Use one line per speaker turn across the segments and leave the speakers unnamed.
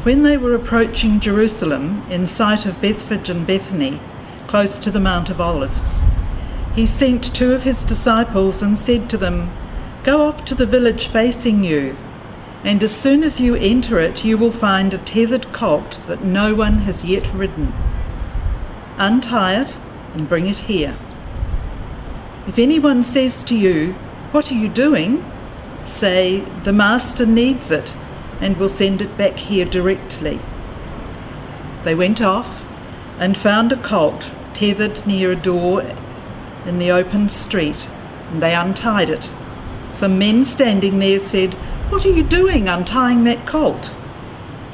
When they were approaching Jerusalem, in sight of Bethphage and Bethany, close to the Mount of Olives, he sent 2 of his disciples and said to them, "Go off to the village facing you, and as soon as you enter it, you will find a tethered colt that no one has yet ridden. Untie it and bring it here. If anyone says to you, 'What are you doing?' say, 'The master needs it,' and will send it back here directly." They went off and found a colt tethered near a door in the open street, and they untied it. Some men standing there said, "What are you doing untying that colt?"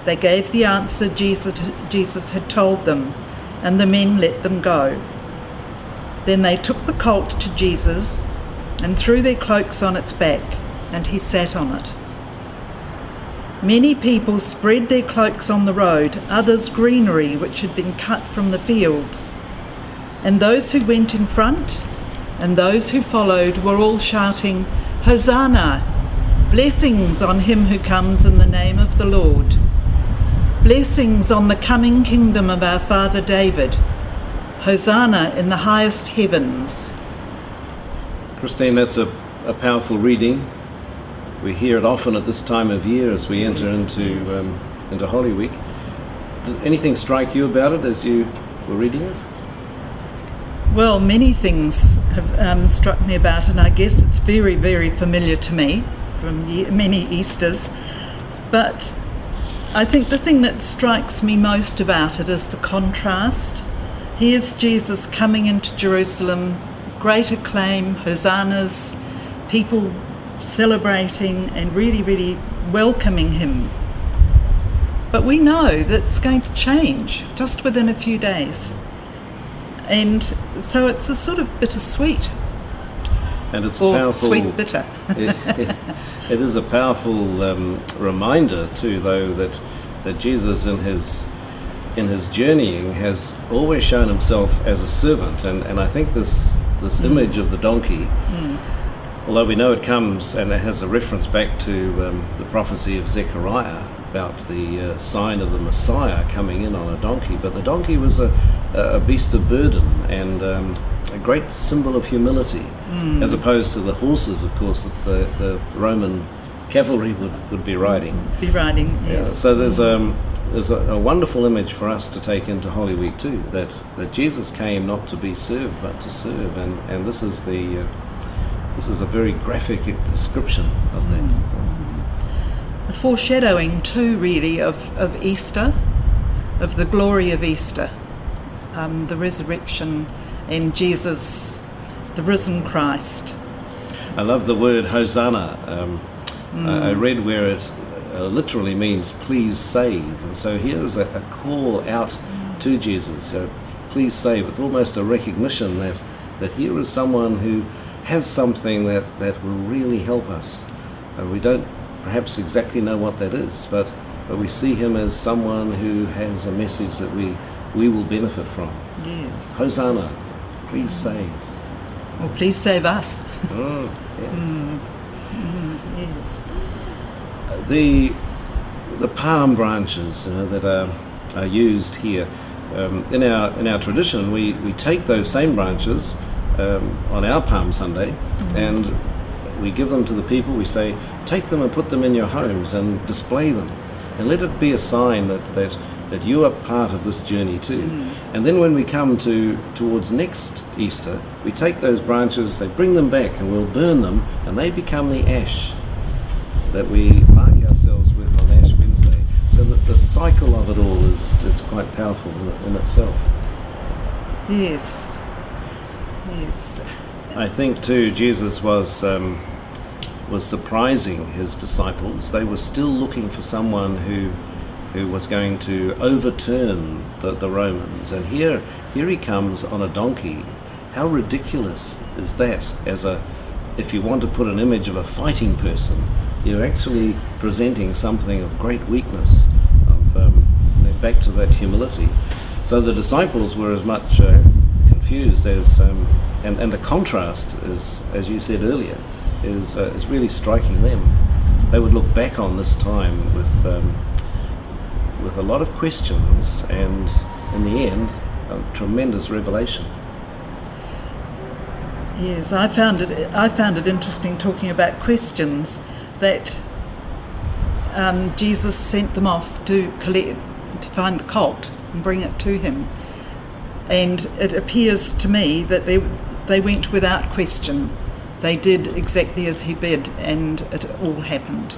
They gave the answer Jesus had told them, and the men let them go. Then they took the colt to Jesus and threw their cloaks on its back, and he sat on it. Many people spread their cloaks on the road, others greenery which had been cut from the fields. And those who went in front and those who followed were all shouting, "Hosanna! Blessings on him who comes in the name of the Lord. Blessings on the coming kingdom of our father David. Hosanna in the highest heavens."
Christine, that's a powerful reading. We hear it often at this time of year as we enter into Holy Week. Did anything strike you about it as you were reading it?
Well, many things have struck me about it, and I guess it's very, very familiar to me from many Easters. But I think the thing that strikes me most about it is the contrast. Here's Jesus coming into Jerusalem, great acclaim, hosannas, people celebrating and really, really welcoming him. But we know that it's going to change just within a few days. And so it's a sort of bittersweet.
And it's
or
powerful.
Sweet bitter.
It is a powerful reminder too, though, that Jesus in his journeying has always shown himself as a servant, and I think this image of the donkey, although we know it comes and it has a reference back to the prophecy of Zechariah about the sign of the Messiah coming in on a donkey, but the donkey was a beast of burden and a great symbol of humility, as opposed to the horses, of course, that the Roman cavalry would be riding. Yes. Yeah, so there's a wonderful image for us to take into Holy Week too, that Jesus came not to be served but to serve, and this is a very graphic description of that.
A foreshadowing too, really, of Easter, of the glory of Easter, the resurrection and Jesus, the risen Christ.
I love the word Hosanna. I read where it literally means please save, and so here is a call out to Jesus, please save. It's almost a recognition that here is someone who has something that will really help us. We don't perhaps exactly know what that is, but we see him as someone who has a message that we will benefit from.
Yes.
Hosanna, please save.
Well, please save us.
Oh, yeah.
Yes.
The palm branches that are used here in our tradition, we take those same branches on our Palm Sunday and we give them to the people. We say, take them and put them in your homes and display them, and let it be a sign that you are part of this journey too. And then when we come towards next Easter, we take those branches, they bring them back, and we'll burn them, and they become the ash that we mark ourselves with on Ash Wednesday. So that the cycle of it all is quite powerful in itself.
Yes.
I think too, Jesus was surprising his disciples. They were still looking for someone who was going to overturn the Romans, and here he comes on a donkey. How ridiculous is that? If you want to put an image of a fighting person, you're actually presenting something of great weakness, back to that humility. So the disciples were as much confused as, and the contrast is, as you said earlier, is with a lot of questions, and in the end, a tremendous revelation.
Yes, I found it interesting, talking about questions, that Jesus sent them off to find the colt and bring it to him. And it appears to me that they went without question. They did exactly as he bid, and it all happened.